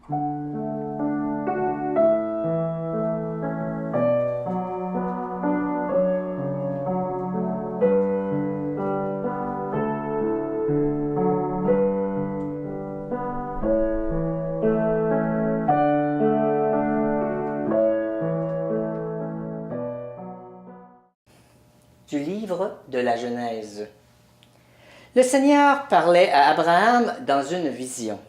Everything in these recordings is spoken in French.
Du livre de la Genèse. Le Seigneur parlait à Abraham dans une vision.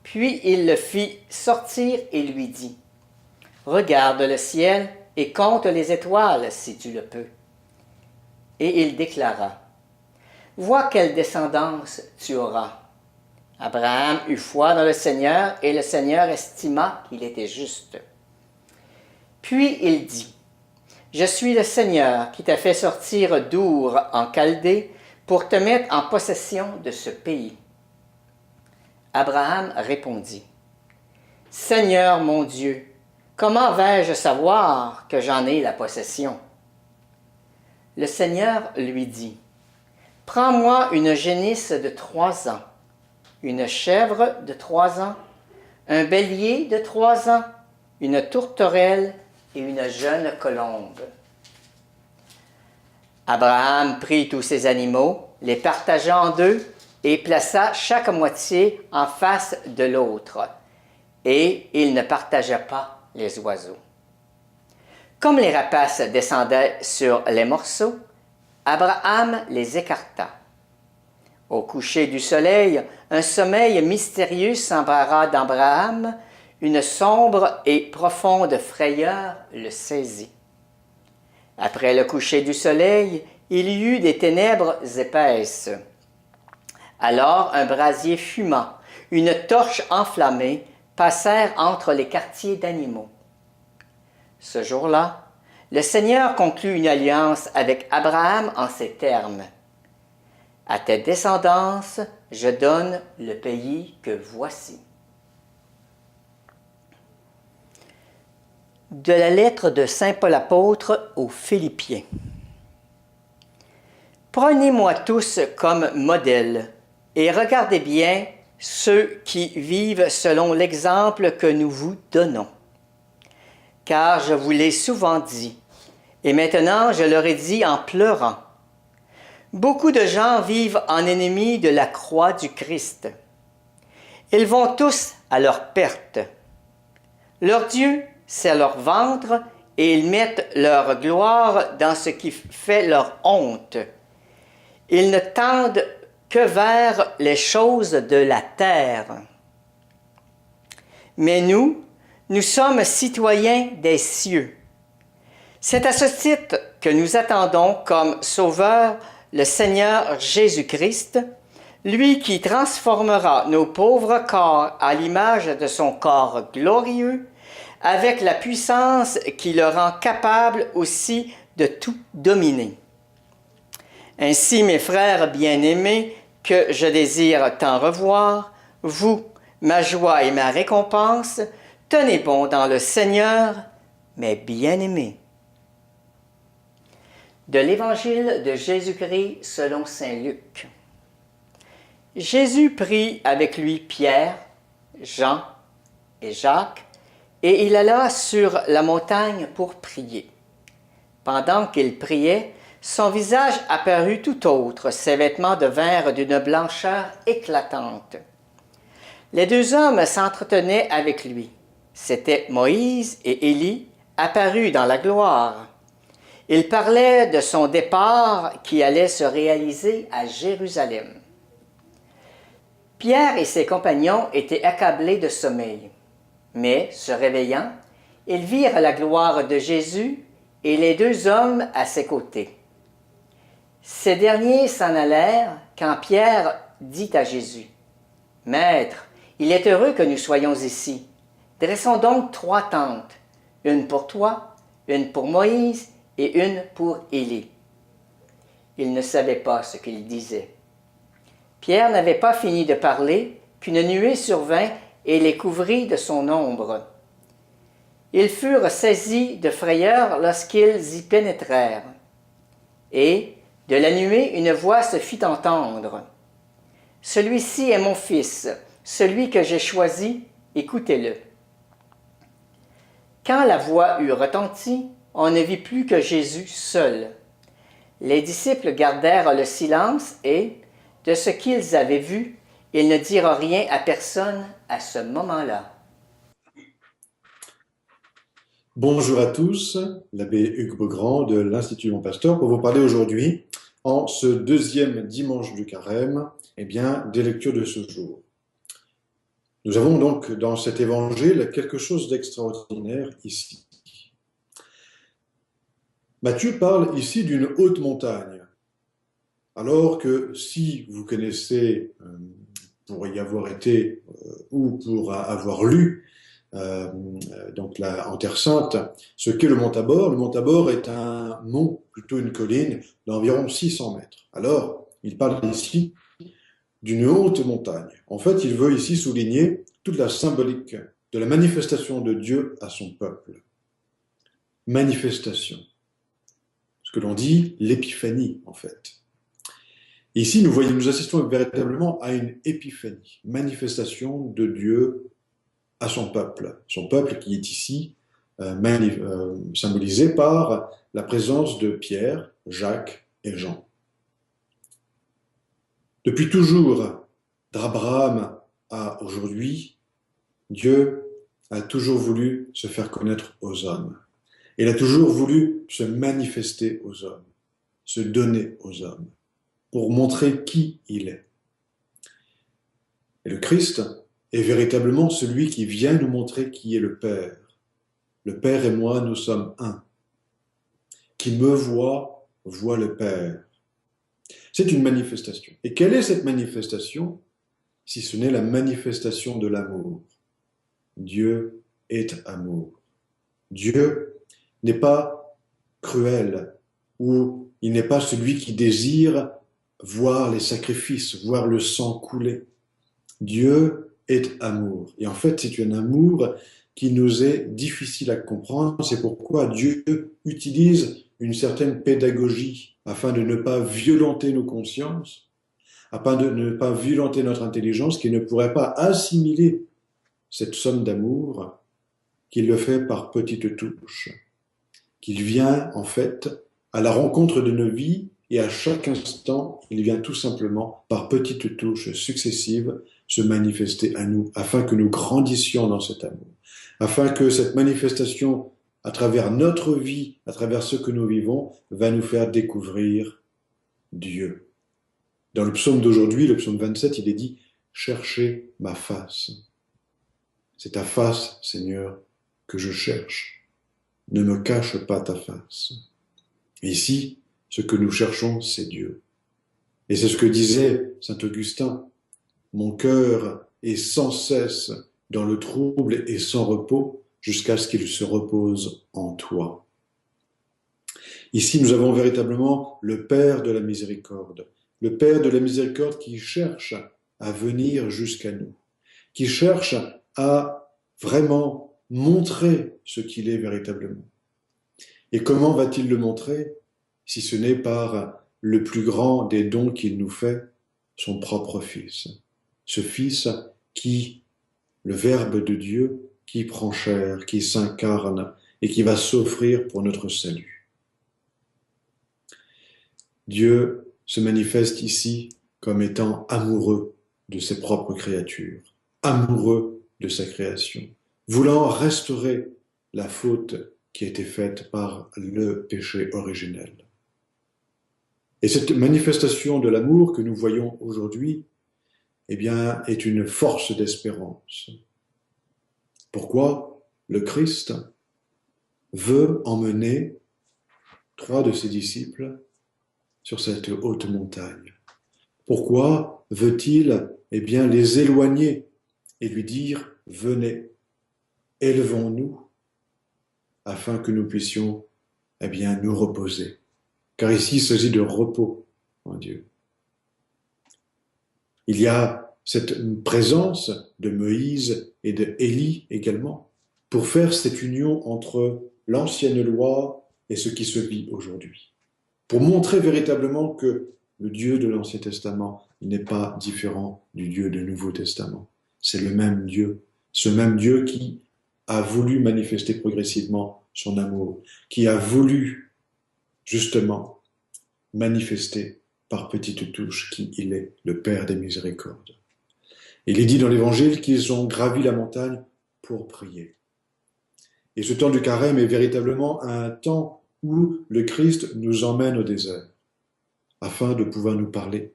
Puis il le fit sortir et lui dit, « Regarde le ciel et compte les étoiles si tu le peux. » Et il déclara, « Vois quelle descendance tu auras. » Abraham eut foi dans le Seigneur et le Seigneur estima qu'il était juste. Puis il dit, « Je suis le Seigneur qui t'a fait sortir d'Our en Chaldée pour te mettre en possession de ce pays. » Abraham répondit, « Seigneur mon Dieu, comment vais-je savoir que j'en ai la possession? » Le Seigneur lui dit, « Prends-moi une génisse de 3 ans, une chèvre de 3 ans, un bélier de 3 ans, une tourterelle et une jeune colombe. » Abraham prit tous ces animaux, les partagea en 2 et plaça chaque moitié en face de l'autre, et il ne partagea pas les oiseaux. Comme les rapaces descendaient sur les morceaux, Abraham les écarta. Au coucher du soleil, un sommeil mystérieux s'empara d'Abraham, une sombre et profonde frayeur le saisit. Après le coucher du soleil, il y eut des ténèbres épaisses. Alors un brasier fumant, une torche enflammée, passèrent entre les quartiers d'animaux. Ce jour-là, le Seigneur conclut une alliance avec Abraham en ces termes. « À tes descendances, je donne le pays que voici. » De la lettre de saint Paul apôtre aux Philippiens. Prenez-moi tous comme modèle et regardez bien ceux qui vivent selon l'exemple que nous vous donnons. Car je vous l'ai souvent dit, et maintenant je leur ai dit en pleurant. Beaucoup de gens vivent en ennemis de la croix du Christ. Ils vont tous à leur perte. Leur Dieu, c'est leur ventre, et ils mettent leur gloire dans ce qui fait leur honte. Ils ne tendent que vers les choses de la terre. Mais nous sommes citoyens des cieux. C'est à ce titre que nous attendons comme Sauveur le Seigneur Jésus-Christ, lui qui transformera nos pauvres corps à l'image de son corps glorieux, avec la puissance qui le rend capable aussi de tout dominer. Ainsi, mes frères bien-aimés, que je désire tant revoir, vous, ma joie et ma récompense, tenez bon dans le Seigneur, mes bien-aimés. De l'Évangile de Jésus-Christ selon saint Luc. Jésus prit avec lui Pierre, Jean et Jacques, et il alla sur la montagne pour prier. Pendant qu'il priait, son visage apparut tout autre, ses vêtements devinrent d'une blancheur éclatante. Les 2 hommes s'entretenaient avec lui. C'étaient Moïse et Élie, apparus dans la gloire. Ils parlaient de son départ qui allait se réaliser à Jérusalem. Pierre et ses compagnons étaient accablés de sommeil. Mais, se réveillant, ils virent la gloire de Jésus et les 2 hommes à ses côtés. Ces derniers s'en allèrent quand Pierre dit à Jésus, « Maître, il est heureux que nous soyons ici. Dressons donc 3 tentes, une pour toi, une pour Moïse et une pour Élie. » Il ne savait pas ce qu'il disait. Pierre n'avait pas fini de parler qu'une nuée survint et les couvrit de son ombre. Ils furent saisis de frayeur lorsqu'ils y pénétrèrent. Et, de la nuée, une voix se fit entendre. « Celui-ci est mon fils, celui que j'ai choisi, Écoutez-le. Quand la voix eut retenti, on ne vit plus que Jésus seul. Les disciples gardèrent le silence et, de ce qu'ils avaient vu, ils ne dirent rien à personne à ce moment-là. Bonjour à tous, l'abbé Hugues Beaugrand de l'Institut Mon Pasteur pour vous parler aujourd'hui, en ce deuxième dimanche du Carême, des lectures de ce jour. Nous avons donc dans cet évangile quelque chose d'extraordinaire ici. Matthieu parle ici d'une haute montagne, alors que si vous connaissez, pour y avoir été ou pour avoir lu, donc là, en Terre Sainte, ce qu'est le mont Tabor. Le mont Tabor est un mont, plutôt une colline, d'environ 600 mètres. Alors, il parle ici d'une haute montagne. En fait, il veut ici souligner toute la symbolique de la manifestation de Dieu à son peuple. Manifestation. Ce que l'on dit l'épiphanie, en fait. Ici, nous assistons véritablement à une épiphanie, manifestation de Dieu à son peuple qui est ici symbolisé par la présence de Pierre, Jacques et Jean. Depuis toujours, d'Abraham à aujourd'hui, Dieu a toujours voulu se faire connaître aux hommes. Il a toujours voulu se manifester aux hommes, se donner aux hommes, pour montrer qui il est. Et le Christ est véritablement celui qui vient nous montrer qui est le Père. Le Père et moi, nous sommes un. Qui me voit, voit le Père. C'est une manifestation. Et quelle est cette manifestation, si ce n'est la manifestation de l'amour? Dieu est amour. Dieu n'est pas cruel, ou il n'est pas celui qui désire voir les sacrifices, voir le sang couler. Dieu est amour. Et en fait, c'est un amour qui nous est difficile à comprendre. C'est pourquoi Dieu utilise une certaine pédagogie afin de ne pas violenter nos consciences, afin de ne pas violenter notre intelligence, qui ne pourrait pas assimiler cette somme d'amour, qu'il le fait par petites touches, qu'il vient en fait à la rencontre de nos vies et à chaque instant, il vient tout simplement par petites touches successives se manifester à nous, afin que nous grandissions dans cet amour, afin que cette manifestation, à travers notre vie, à travers ce que nous vivons, va nous faire découvrir Dieu. Dans le psaume d'aujourd'hui, le psaume 27, il est dit « Cherchez ma face ». C'est ta face, Seigneur, que je cherche. Ne me cache pas ta face. Et ici, ce que nous cherchons, c'est Dieu. Et c'est ce que disait saint Augustin. Mon cœur est sans cesse dans le trouble et sans repos jusqu'à ce qu'il se repose en toi. Ici, nous avons véritablement le Père de la miséricorde. Le Père de la miséricorde qui cherche à venir jusqu'à nous, qui cherche à vraiment montrer ce qu'il est véritablement. Et comment va-t-il le montrer, si ce n'est par le plus grand des dons qu'il nous fait, son propre Fils. Ce Fils qui, le Verbe de Dieu, qui prend chair, qui s'incarne et qui va s'offrir pour notre salut. Dieu se manifeste ici comme étant amoureux de ses propres créatures, amoureux de sa création, voulant restaurer la faute qui a été faite par le péché originel. Et cette manifestation de l'amour que nous voyons aujourd'hui, est une force d'espérance. Pourquoi le Christ veut emmener 3 de ses disciples sur cette haute montagne? Pourquoi veut-il les éloigner et lui dire « Venez, élevons-nous » afin que nous puissions nous reposer. Car ici, il s'agit de repos en Dieu. Il y a cette présence de Moïse et de Élie également pour faire cette union entre l'ancienne loi et ce qui se vit aujourd'hui. Pour montrer véritablement que le Dieu de l'Ancien Testament n'est pas différent du Dieu du Nouveau Testament. C'est le même Dieu, Ce même Dieu qui a voulu manifester progressivement son amour, qui a voulu justement manifester par petites touches qui il est, le Père des miséricordes. Il est dit dans l'Évangile qu'ils ont gravi la montagne pour prier. Et ce temps du carême est véritablement un temps où le Christ nous emmène au désert, afin de pouvoir nous parler,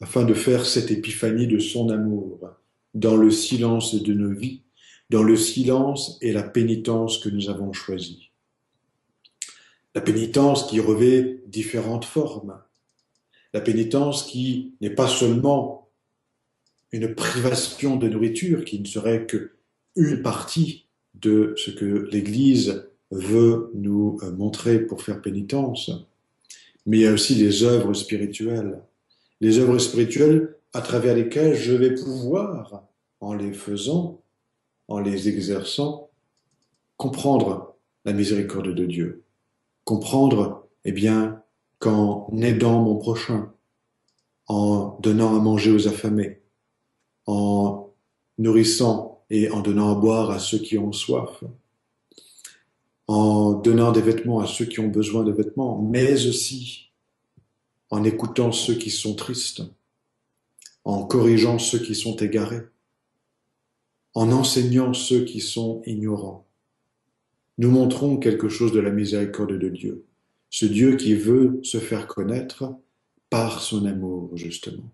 afin de faire cette épiphanie de son amour, dans le silence de nos vies, dans le silence et la pénitence que nous avons choisie. La pénitence qui revêt différentes formes. La pénitence qui n'est pas seulement une privation de nourriture, qui ne serait qu'une partie de ce que l'Église veut nous montrer pour faire pénitence, mais il y a aussi les œuvres spirituelles. Les œuvres spirituelles à travers lesquelles je vais pouvoir, en les faisant, en les exerçant, comprendre la miséricorde de Dieu. Comprendre, eh bien, qu'en aidant mon prochain, en donnant à manger aux affamés, en nourrissant et en donnant à boire à ceux qui ont soif, en donnant des vêtements à ceux qui ont besoin de vêtements, mais aussi en écoutant ceux qui sont tristes, en corrigeant ceux qui sont égarés, en enseignant ceux qui sont ignorants. Nous montrons quelque chose de la miséricorde de Dieu, ce Dieu qui veut se faire connaître par son amour, justement.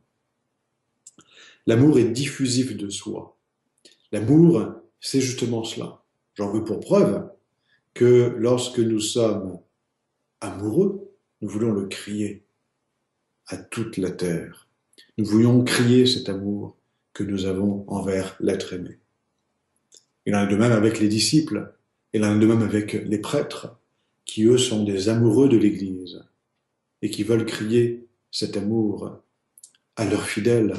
L'amour est diffusif de soi. L'amour, c'est justement cela. J'en veux pour preuve que lorsque nous sommes amoureux, nous voulons le crier à toute la terre. Nous voulions crier cet amour que nous avons envers l'être aimé. Il en est de même avec les disciples, il en est de même avec les prêtres, qui eux sont des amoureux de l'Église et qui veulent crier cet amour à leurs fidèles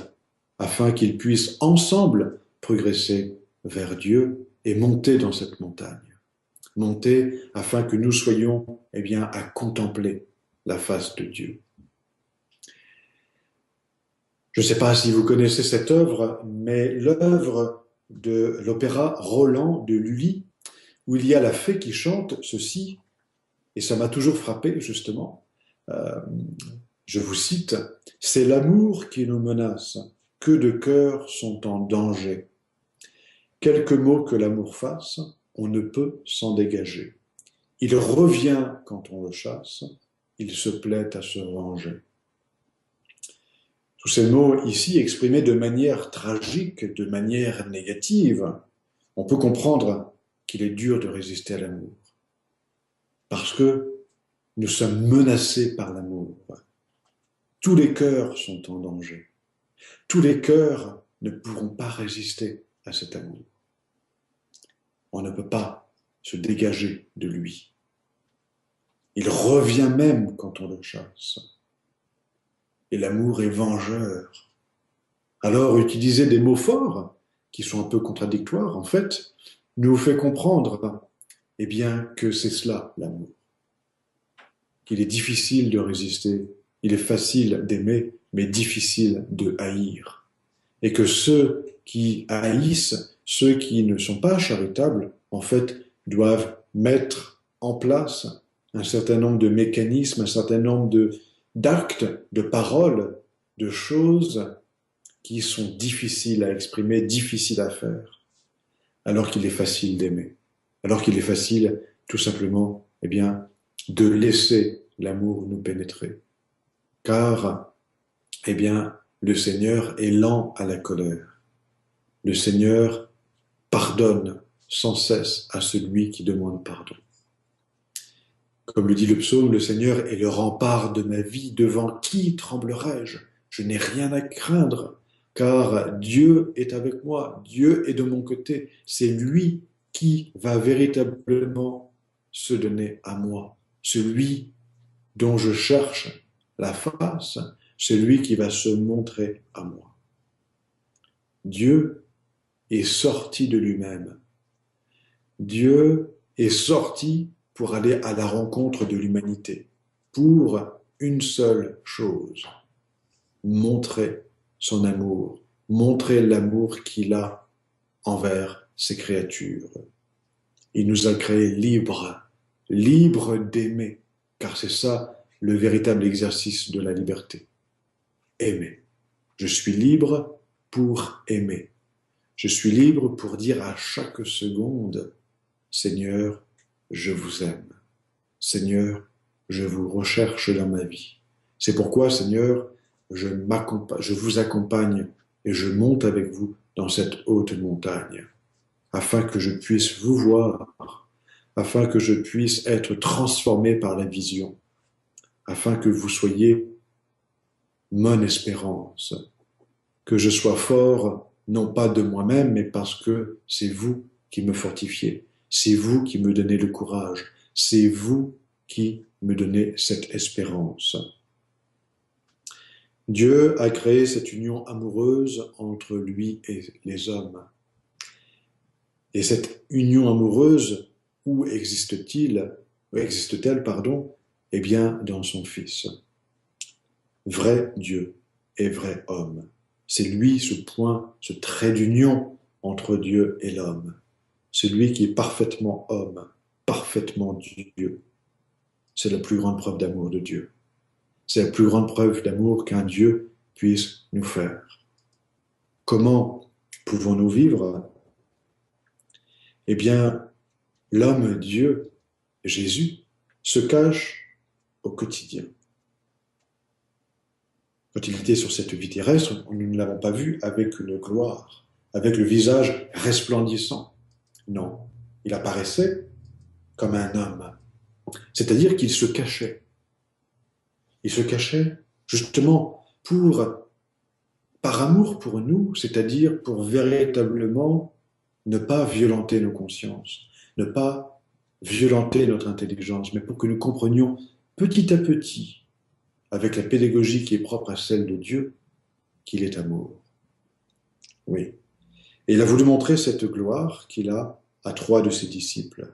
afin qu'ils puissent ensemble progresser vers Dieu et monter dans cette montagne. Monter afin que nous soyons, eh bien, à contempler la face de Dieu. Je ne sais pas si vous connaissez cette œuvre, mais l'œuvre de l'opéra Roland de Lully, où il y a la fée qui chante ceci, et ça m'a toujours frappé, justement. Je vous cite, « C'est l'amour qui nous menace, que de cœurs sont en danger. Quelque mot que l'amour fasse, on ne peut s'en dégager. Il revient quand on le chasse, il se plaît à se venger. » Tous ces mots ici exprimés de manière tragique, de manière négative, on peut comprendre qu'il est dur de résister à l'amour. Parce que nous sommes menacés par l'amour. Tous les cœurs sont en danger. Tous les cœurs ne pourront pas résister à cet amour. On ne peut pas se dégager de lui. Il revient même quand on le chasse. Et l'amour est vengeur. Alors, utiliser des mots forts, qui sont un peu contradictoires, en fait, nous fait comprendre, eh bien, que c'est cela, l'amour. Qu'il est difficile de résister, il est facile d'aimer, mais difficile de haïr. Et que ceux qui haïssent, ceux qui ne sont pas charitables, en fait, doivent mettre en place un certain nombre de mécanismes, un certain nombre d'actes, de paroles, de choses qui sont difficiles à exprimer, difficiles à faire, alors qu'il est facile d'aimer, alors qu'il est facile, tout simplement, eh bien, de laisser l'amour nous pénétrer. Car, eh bien, le Seigneur est lent à la colère. Le Seigneur pardonne sans cesse à celui qui demande pardon. Comme le dit le psaume, le Seigneur est le rempart de ma vie, devant qui tremblerai-je? Je n'ai rien à craindre, car Dieu est avec moi, Dieu est de mon côté, c'est lui qui va véritablement se donner à moi, celui dont je cherche la face, celui qui va se montrer à moi. Dieu est sorti de lui-même. Dieu est sorti pour aller à la rencontre de l'humanité, pour une seule chose, montrer son amour, montrer l'amour qu'il a envers ses créatures. Il nous a créés libres, libres d'aimer, car c'est ça le véritable exercice de la liberté. Aimer. Je suis libre pour aimer. Je suis libre pour dire à chaque seconde, Seigneur, je vous aime. Seigneur, je vous recherche dans ma vie. C'est pourquoi, Seigneur, je vous accompagne et je monte avec vous dans cette haute montagne, afin que je puisse vous voir, afin que je puisse être transformé par la vision, afin que vous soyez mon espérance, que je sois fort, non pas de moi-même, mais parce que c'est vous qui me fortifiez, c'est vous qui me donnez le courage, c'est vous qui me donnez cette espérance. Dieu a créé cette union amoureuse entre lui et les hommes. Et cette union amoureuse, où existe-t-elle, pardon? Eh bien, dans son Fils. Vrai Dieu et vrai homme. C'est lui ce point, ce trait d'union entre Dieu et l'homme. Celui qui est parfaitement homme, parfaitement Dieu. C'est la plus grande preuve d'amour de Dieu. C'est la plus grande preuve d'amour qu'un Dieu puisse nous faire. Comment pouvons-nous vivre? Eh bien, l'homme Dieu, Jésus, se cache au quotidien. Quand il était sur cette vie terrestre, nous ne l'avons pas vu avec une gloire, avec le visage resplendissant. Non, il apparaissait comme un homme. C'est-à-dire qu'il se cachait. Il se cachait justement par amour pour nous, c'est-à-dire pour véritablement ne pas violenter nos consciences, ne pas violenter notre intelligence, mais pour que nous comprenions petit à petit, avec la pédagogie qui est propre à celle de Dieu, qu'il est amour. Oui. Et il a voulu montrer cette gloire qu'il a à 3 de ses disciples,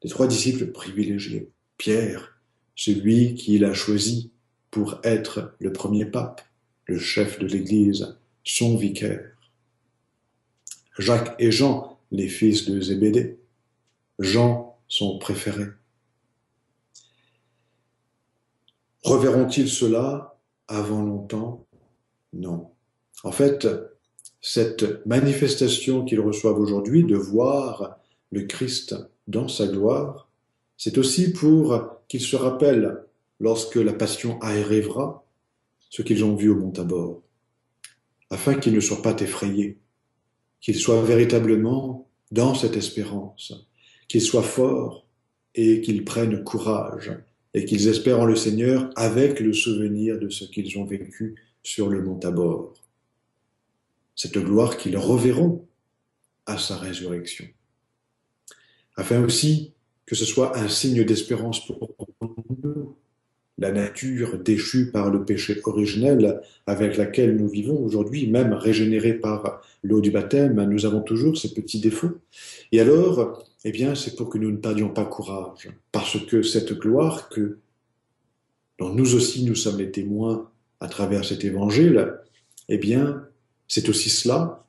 les 3 disciples privilégiés. Pierre, celui qu'il a choisi pour être le premier pape, le chef de l'Église, son vicaire. Jacques et Jean, les fils de Zébédée. Jean, son préféré. Reverront-ils cela avant longtemps? Non. En fait, cette manifestation qu'ils reçoivent aujourd'hui de voir le Christ dans sa gloire, c'est aussi pour qu'ils se rappellent, lorsque la passion arrivera, ce qu'ils ont vu au mont Tabor, afin qu'ils ne soient pas effrayés, qu'ils soient véritablement dans cette espérance, qu'ils soient forts et qu'ils prennent courage et qu'ils espèrent en le Seigneur avec le souvenir de ce qu'ils ont vécu sur le mont Tabor. Cette gloire qu'ils reverront à sa résurrection. Afin aussi que ce soit un signe d'espérance pour nous, la nature déchue par le péché originel avec laquelle nous vivons aujourd'hui, même régénérée par l'eau du baptême, nous avons toujours ces petits défauts. Et alors, eh bien, c'est pour que nous ne perdions pas courage, parce que cette gloire dont nous aussi nous sommes les témoins à travers cet évangile, eh bien, c'est aussi cela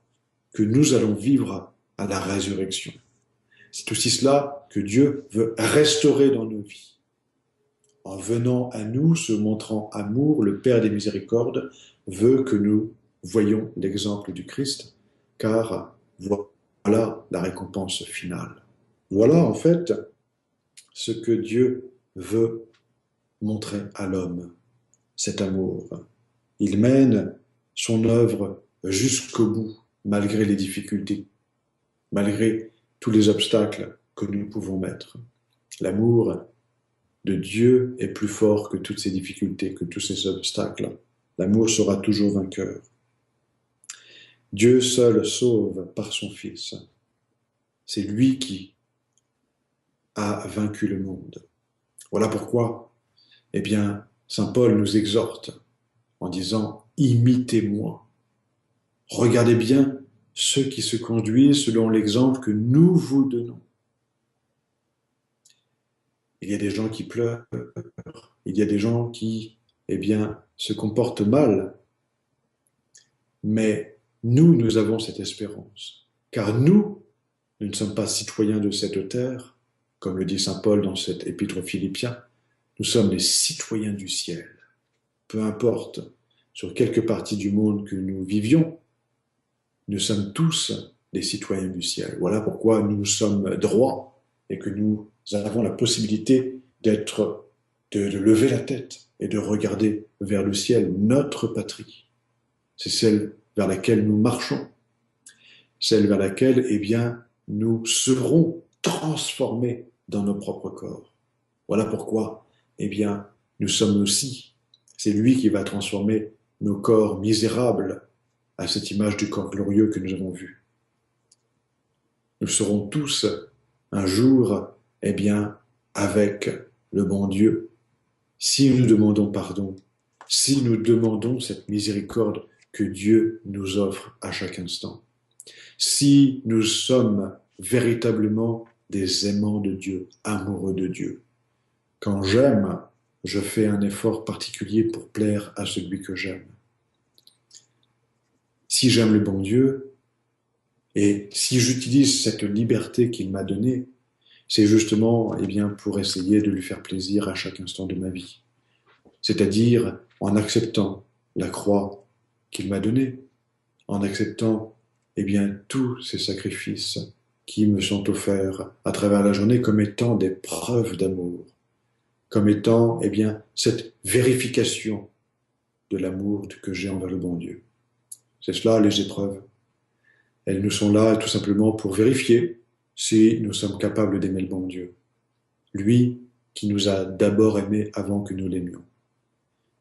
que nous allons vivre à la résurrection. C'est aussi cela que Dieu veut restaurer dans nos vies. En venant à nous, se montrant amour, le Père des miséricordes veut que nous voyions l'exemple du Christ, car voilà la récompense finale. Voilà en fait ce que Dieu veut montrer à l'homme, cet amour. Il mène son œuvre jusqu'au bout, malgré les difficultés, malgré tous les obstacles que nous pouvons mettre. L'amour de Dieu est plus fort que toutes ces difficultés, que tous ces obstacles. L'amour sera toujours vainqueur. Dieu seul sauve par son Fils. C'est lui qui a vaincu le monde. Voilà pourquoi, eh bien, saint Paul nous exhorte en disant « Imitez-moi ». Regardez bien ceux qui se conduisent selon l'exemple que nous vous donnons. Il y a des gens qui pleurent, il y a des gens qui, eh bien, se comportent mal. Mais nous avons cette espérance. Car nous Nous ne sommes pas citoyens de cette terre, comme le dit saint Paul dans cette épître aux Philippiens. Nous sommes les citoyens du ciel. Peu importe sur quelque partie du monde que nous vivions, nous sommes tous des citoyens du ciel. Voilà pourquoi nous sommes droits et que nous avons la possibilité de lever la tête et de regarder vers le ciel, notre patrie. C'est celle vers laquelle nous marchons, celle vers laquelle, eh bien, nous serons transformés dans nos propres corps. Voilà pourquoi, eh bien, nous sommes aussi, c'est lui qui va transformer nos corps misérables à cette image du corps glorieux que nous avons vu. Nous serons tous un jour, eh bien, avec le bon Dieu, si nous demandons pardon, si nous demandons cette miséricorde que Dieu nous offre à chaque instant, si nous sommes véritablement des aimants de Dieu, amoureux de Dieu. Quand j'aime, je fais un effort particulier pour plaire à celui que j'aime. Si j'aime le bon Dieu, et si j'utilise cette liberté qu'il m'a donnée, c'est justement eh bien, pour essayer de lui faire plaisir à chaque instant de ma vie. C'est-à-dire en acceptant la croix qu'il m'a donnée, en acceptant eh bien, tous ces sacrifices qui me sont offerts à travers la journée comme étant des preuves d'amour, comme étant eh bien, cette vérification de l'amour que j'ai envers le bon Dieu. C'est cela les épreuves. Elles nous sont là tout simplement pour vérifier si nous sommes capables d'aimer le bon Dieu. Lui qui nous a d'abord aimés avant que nous l'aimions.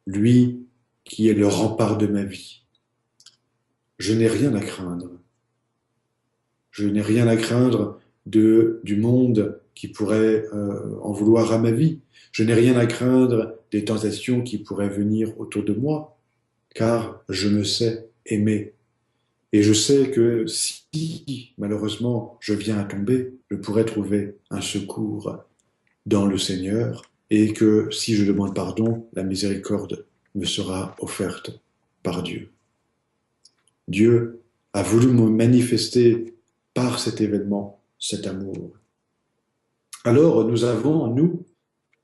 Lui qui est le rempart de ma vie. Je n'ai rien à craindre. Je n'ai rien à craindre du monde qui pourrait en vouloir à ma vie. Je n'ai rien à craindre des tentations qui pourraient venir autour de moi, car je me sais aimer. Et je sais que si, malheureusement, je viens à tomber, je pourrais trouver un secours dans le Seigneur, et que si je demande pardon, la miséricorde me sera offerte par Dieu. Dieu a voulu me manifester par cet événement, cet amour. Alors nous avons, nous,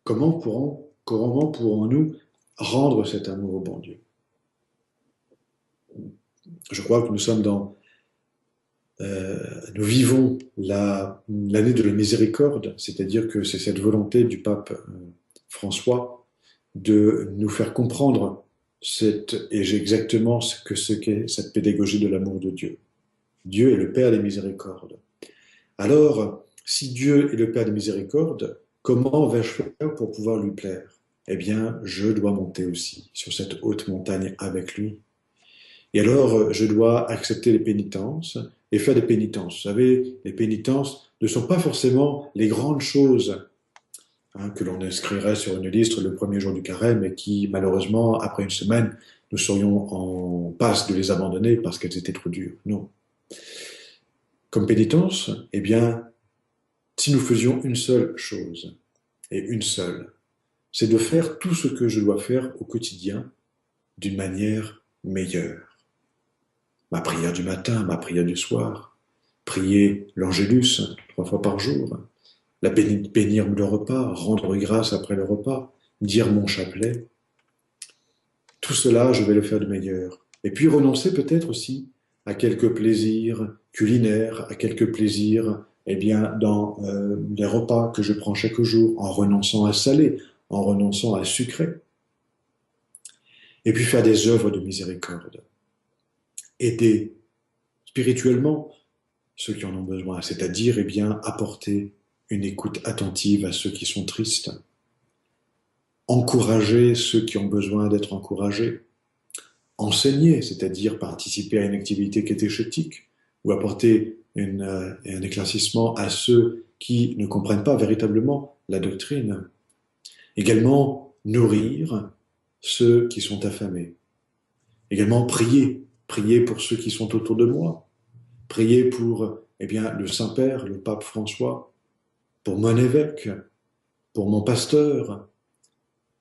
comment pourrons-nous rendre cet amour au bon Dieu? Je crois que nous sommes nous vivons l'année de la miséricorde, c'est-à-dire que c'est cette volonté du pape François de nous faire comprendre et j'ai exactement ce qu'est cette pédagogie de l'amour de Dieu. Dieu est le Père des miséricordes. Alors, si Dieu est le Père des miséricordes, comment vais-je faire pour pouvoir lui plaire? Eh bien, je dois monter aussi sur cette haute montagne avec lui. Et alors, je dois accepter les pénitences et faire des pénitences. Vous savez, les pénitences ne sont pas forcément les grandes choses que l'on inscrirait sur une liste le premier jour du carême et qui, malheureusement, après une semaine, nous serions en passe de les abandonner parce qu'elles étaient trop dures. Non. Comme pénitence, eh bien, si nous faisions une seule chose, et une seule, c'est de faire tout ce que je dois faire au quotidien d'une manière meilleure. Ma prière du matin, ma prière du soir, prier l'Angélus 3 fois par jour, bénir le repas, rendre grâce après le repas, dire mon chapelet. Tout cela, je vais le faire de meilleur. Et puis renoncer peut-être aussi à quelques plaisirs culinaires, à quelques plaisirs eh bien, dans les repas que je prends chaque jour, en renonçant à salé, en renonçant à sucré. Et puis faire des œuvres de miséricorde. Aider spirituellement ceux qui en ont besoin, c'est-à-dire eh bien, apporter une écoute attentive à ceux qui sont tristes, encourager ceux qui ont besoin d'être encouragés, enseigner, c'est-à-dire participer à une activité catéchétique, ou apporter un éclaircissement à ceux qui ne comprennent pas véritablement la doctrine. Également, nourrir ceux qui sont affamés. Également, prier pour ceux qui sont autour de moi. Prier pour eh bien, le Saint-Père, le pape François, pour mon évêque, pour mon pasteur,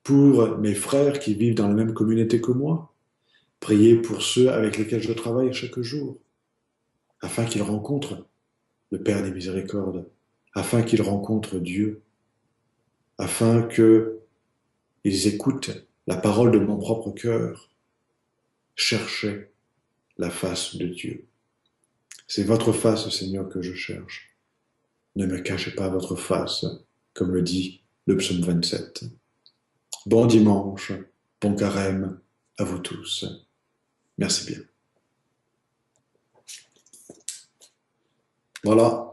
pour mes frères qui vivent dans la même communauté que moi. Prier pour ceux avec lesquels je travaille chaque jour, afin qu'ils rencontrent le Père des miséricordes, afin qu'ils rencontrent Dieu, afin qu'ils écoutent la parole de mon propre cœur. Cherchez la face de Dieu. C'est votre face, Seigneur, que je cherche. Ne me cachez pas votre face, comme le dit le psaume 27. Bon dimanche, bon carême à vous tous. Merci bien. Voilà.